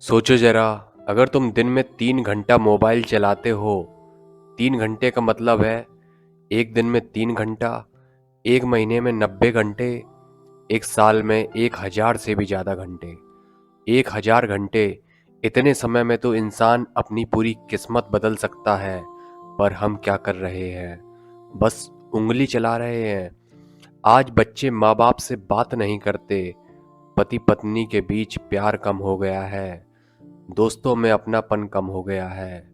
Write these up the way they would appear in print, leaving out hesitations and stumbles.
सोचो जरा, अगर तुम दिन में 3 घंटा मोबाइल चलाते हो। 3 घंटे का मतलब है एक दिन में 3 घंटा, एक महीने में 90 घंटे, एक साल में 1,000 से भी ज़्यादा घंटे। 1,000 घंटे, इतने समय में तो इंसान अपनी पूरी किस्मत बदल सकता है। पर हम क्या कर रहे हैं? बस उंगली चला रहे हैं। आज बच्चे माँ बाप से बात नहीं करते, पति पत्नी के बीच प्यार कम हो गया है, दोस्तों में अपनापन कम हो गया है,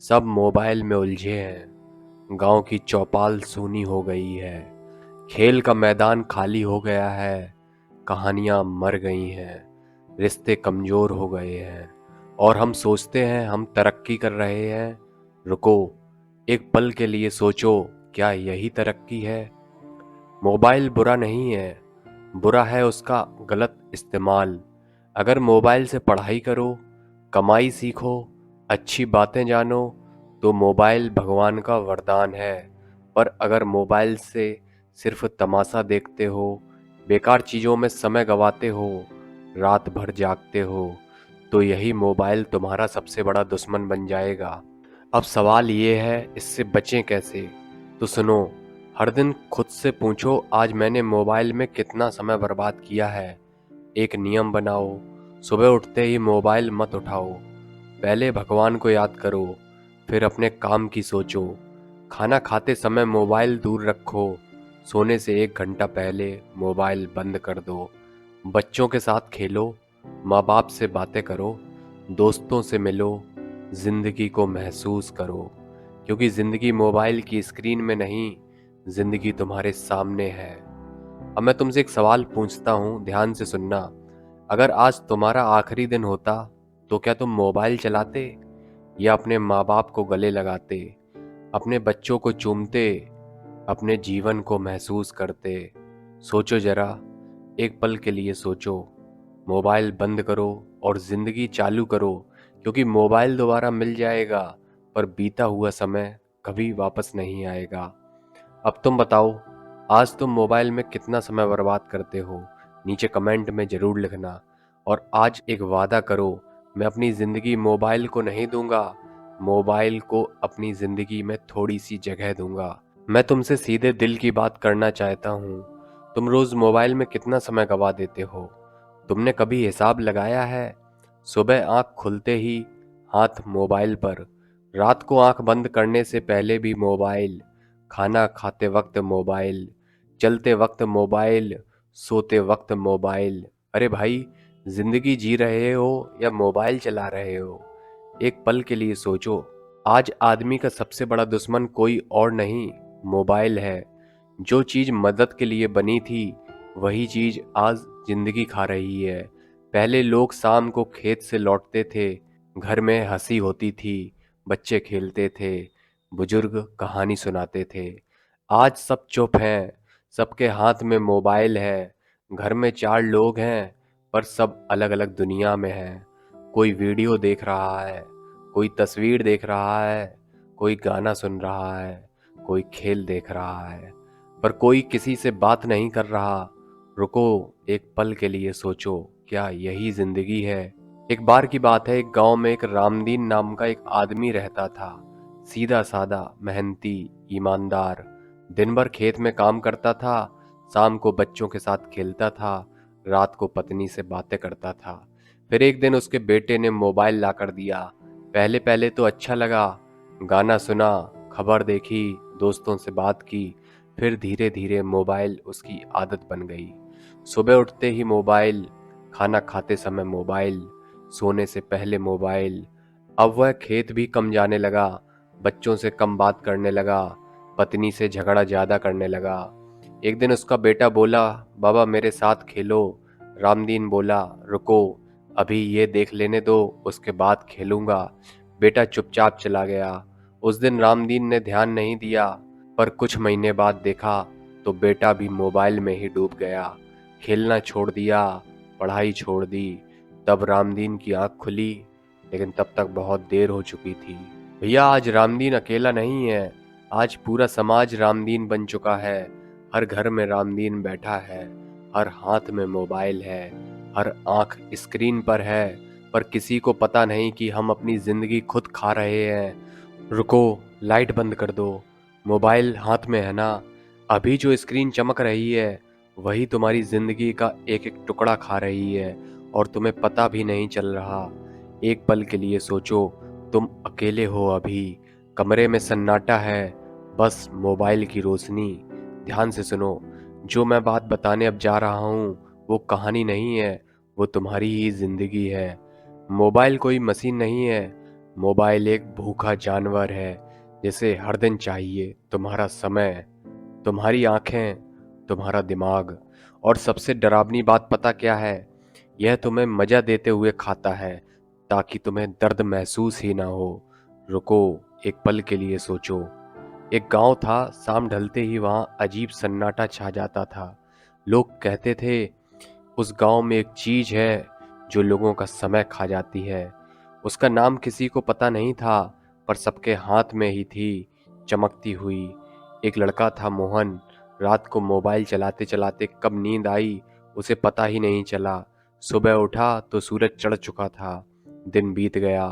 सब मोबाइल में उलझे हैं। गांव की चौपाल सूनी हो गई है, खेल का मैदान खाली हो गया है, कहानियां मर गई हैं, रिश्ते कमजोर हो गए हैं। और हम सोचते हैं हम तरक्की कर रहे हैं। रुको, एक पल के लिए सोचो, क्या यही तरक्की है? मोबाइल बुरा नहीं है, बुरा है उसका गलत इस्तेमाल। अगर मोबाइल से पढ़ाई करो, कमाई सीखो, अच्छी बातें जानो, तो मोबाइल भगवान का वरदान है। पर अगर मोबाइल से सिर्फ तमाशा देखते हो, बेकार चीज़ों में समय गंवाते हो, रात भर जागते हो, तो यही मोबाइल तुम्हारा सबसे बड़ा दुश्मन बन जाएगा। अब सवाल ये है, इससे बचें कैसे? तो सुनो, हर दिन खुद से पूछो, आज मैंने मोबाइल में कितना समय बर्बाद किया है। एक नियम बनाओ, सुबह उठते ही मोबाइल मत उठाओ। पहले भगवान को याद करो, फिर अपने काम की सोचो। खाना खाते समय मोबाइल दूर रखो, सोने से 1 घंटा पहले मोबाइल बंद कर दो। बच्चों के साथ खेलो, माँ बाप से बातें करो, दोस्तों से मिलो, जिंदगी को महसूस करो। क्योंकि जिंदगी मोबाइल की स्क्रीन में नहीं, जिंदगी तुम्हारे सामने है। अब मैं तुमसे एक सवाल पूछता हूँ, ध्यान से सुनना। अगर आज तुम्हारा आखिरी दिन होता, तो क्या तुम मोबाइल चलाते या अपने माँ बाप को गले लगाते, अपने बच्चों को चूमते, अपने जीवन को महसूस करते? सोचो जरा, एक पल के लिए सोचो। मोबाइल बंद करो और जिंदगी चालू करो, क्योंकि मोबाइल दोबारा मिल जाएगा, पर बीता हुआ समय कभी वापस नहीं आएगा। अब तुम बताओ, आज तुम मोबाइल में कितना समय बर्बाद करते हो? नीचे कमेंट में ज़रूर लिखना। और आज एक वादा करो, मैं अपनी ज़िंदगी मोबाइल को नहीं दूंगा, मोबाइल को अपनी ज़िंदगी में थोड़ी सी जगह दूंगा। मैं तुमसे सीधे दिल की बात करना चाहता हूँ। तुम रोज़ मोबाइल में कितना समय गवा देते हो? तुमने कभी हिसाब लगाया है? सुबह आंख खुलते ही हाथ मोबाइल पर, रात को आंख बंद करने से पहले भी मोबाइल, खाना खाते वक्त मोबाइल, चलते वक्त मोबाइल, सोते वक्त मोबाइल। अरे भाई, जिंदगी जी रहे हो या मोबाइल चला रहे हो? एक पल के लिए सोचो। आज आदमी का सबसे बड़ा दुश्मन कोई और नहीं, मोबाइल है। जो चीज़ मदद के लिए बनी थी, वही चीज़ आज जिंदगी खा रही है। पहले लोग शाम को खेत से लौटते थे, घर में हंसी होती थी, बच्चे खेलते थे, बुजुर्ग कहानी सुनाते थे। आज सब चुप हैं, सबके हाथ में मोबाइल है। घर में 4 लोग हैं, पर सब अलग अलग दुनिया में हैं। कोई वीडियो देख रहा है, कोई तस्वीर देख रहा है, कोई गाना सुन रहा है, कोई खेल देख रहा है, पर कोई किसी से बात नहीं कर रहा। रुको, एक पल के लिए सोचो, क्या यही जिंदगी है? एक बार की बात है, एक गांव में एक रामदीन नाम का एक आदमी रहता था। सीधा साधा, मेहनती, ईमानदार। दिन भर खेत में काम करता था, शाम को बच्चों के साथ खेलता था, रात को पत्नी से बातें करता था। फिर एक दिन उसके बेटे ने मोबाइल ला कर दिया। पहले पहले तो अच्छा लगा, गाना सुना, खबर देखी, दोस्तों से बात की। फिर धीरे धीरे मोबाइल उसकी आदत बन गई। सुबह उठते ही मोबाइल, खाना खाते समय मोबाइल, सोने से पहले मोबाइल। अब वह खेत भी कम जाने लगा, बच्चों से कम बात करने लगा, पत्नी से झगड़ा ज़्यादा करने लगा। एक दिन उसका बेटा बोला, बाबा मेरे साथ खेलो। रामदीन बोला, रुको, अभी ये देख लेने दो, उसके बाद खेलूंगा। बेटा चुपचाप चला गया। उस दिन रामदीन ने ध्यान नहीं दिया, पर कुछ महीने बाद देखा तो बेटा भी मोबाइल में ही डूब गया। खेलना छोड़ दिया, पढ़ाई छोड़ दी। तब रामदीन की आंख खुली, लेकिन तब तक बहुत देर हो चुकी थी। भैया, आज रामदीन अकेला नहीं है, आज पूरा समाज रामदीन बन चुका है। हर घर में रामदीन बैठा है, हर हाथ में मोबाइल है, हर आंख स्क्रीन पर है। पर किसी को पता नहीं कि हम अपनी ज़िंदगी खुद खा रहे हैं। रुको, लाइट बंद कर दो। मोबाइल हाथ में है ना? अभी जो स्क्रीन चमक रही है वही तुम्हारी ज़िंदगी का एक एक टुकड़ा खा रही है और तुम्हें पता भी नहीं चल रहा। एक पल के लिए सोचो, तुम अकेले हो अभी, कमरे में सन्नाटा है, बस मोबाइल की रोशनी। ध्यान से सुनो, जो मैं बात बताने अब जा रहा हूँ वो कहानी नहीं है, वो तुम्हारी ही ज़िंदगी है। मोबाइल कोई मशीन नहीं है, मोबाइल एक भूखा जानवर है जिसे हर दिन चाहिए तुम्हारा समय, तुम्हारी आंखें, तुम्हारा दिमाग। और सबसे डरावनी बात पता क्या है? यह तुम्हें मजा देते हुए खाता है ताकि तुम्हें दर्द महसूस ही ना हो। रुको, एक पल के लिए सोचो। एक गांव था, शाम ढलते ही वहां अजीब सन्नाटा छा जाता था। लोग कहते थे उस गांव में एक चीज है जो लोगों का समय खा जाती है। उसका नाम किसी को पता नहीं था, पर सबके हाथ में ही थी, चमकती हुई। एक लड़का था मोहन, रात को मोबाइल चलाते चलाते कब नींद आई उसे पता ही नहीं चला। सुबह उठा तो सूरज चढ़ चुका था। दिन बीत गया,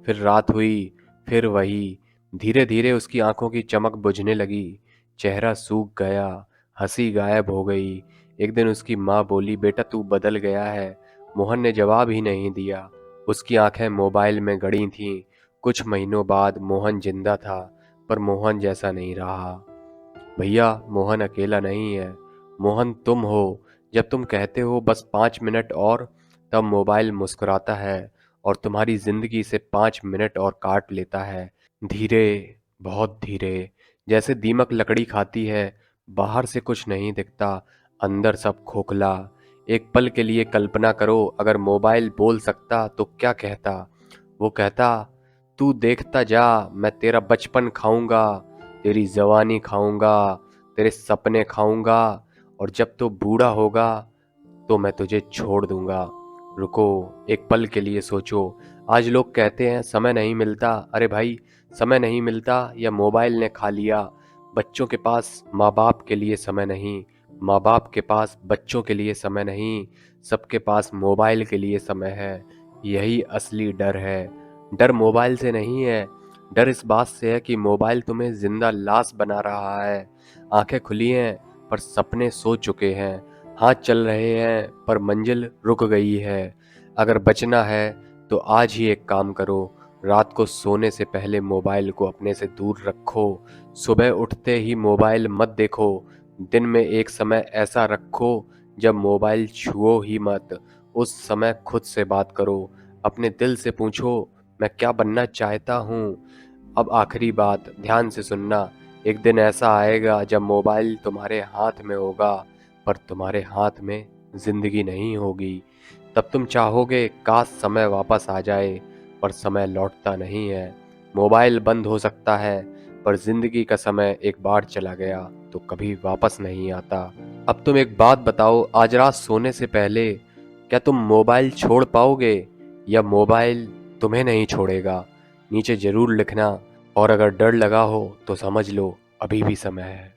फिर रात हुई, फिर वही। धीरे धीरे उसकी आंखों की चमक बुझने लगी, चेहरा सूख गया, हंसी गायब हो गई। एक दिन उसकी माँ बोली, बेटा तू बदल गया है। मोहन ने जवाब ही नहीं दिया, उसकी आंखें मोबाइल में गड़ी थीं। कुछ महीनों बाद मोहन जिंदा था, पर मोहन जैसा नहीं रहा। भैया, मोहन अकेला नहीं है, मोहन तुम हो। जब तुम कहते हो बस 5 मिनट और, तब मोबाइल मुस्कुराता है और तुम्हारी जिंदगी से 5 मिनट और काट लेता है। धीरे, बहुत धीरे, जैसे दीमक लकड़ी खाती है। बाहर से कुछ नहीं दिखता, अंदर सब खोखला। एक पल के लिए कल्पना करो, अगर मोबाइल बोल सकता तो क्या कहता? वो कहता, तू देखता जा, मैं तेरा बचपन खाऊंगा, तेरी जवानी खाऊंगा, तेरे सपने खाऊंगा, और जब तू बूढ़ा होगा तो मैं तुझे छोड़ दूंगा। रुको, एक पल के लिए सोचो। आज लोग कहते हैं समय नहीं मिलता। अरे भाई, समय नहीं मिलता या मोबाइल ने खा लिया। बच्चों के पास माँ बाप के लिए समय नहीं, माँ बाप के पास बच्चों के लिए समय नहीं, सबके पास मोबाइल के लिए समय है। यही असली डर है। डर मोबाइल से नहीं है, डर इस बात से है कि मोबाइल तुम्हें जिंदा लाश बना रहा है। आंखें खुली हैं पर सपने सो चुके हैं, हाथ चल रहे हैं पर मंजिल रुक गई है। अगर बचना है तो आज ही एक काम करो, रात को सोने से पहले मोबाइल को अपने से दूर रखो। सुबह उठते ही मोबाइल मत देखो। दिन में एक समय ऐसा रखो जब मोबाइल छुओ ही मत। उस समय खुद से बात करो, अपने दिल से पूछो, मैं क्या बनना चाहता हूँ। अब आखिरी बात ध्यान से सुनना, एक दिन ऐसा आएगा जब मोबाइल तुम्हारे हाथ में होगा, पर तुम्हारे हाथ में जिंदगी नहीं होगी। तब तुम चाहोगे काश समय वापस आ जाए, पर समय लौटता नहीं है। मोबाइल बंद हो सकता है, पर जिंदगी का समय एक बार चला गया तो कभी वापस नहीं आता। अब तुम एक बात बताओ, आज रात सोने से पहले क्या तुम मोबाइल छोड़ पाओगे या मोबाइल तुम्हें नहीं छोड़ेगा? नीचे जरूर लिखना। और अगर डर लगा हो तो समझ लो अभी भी समय है।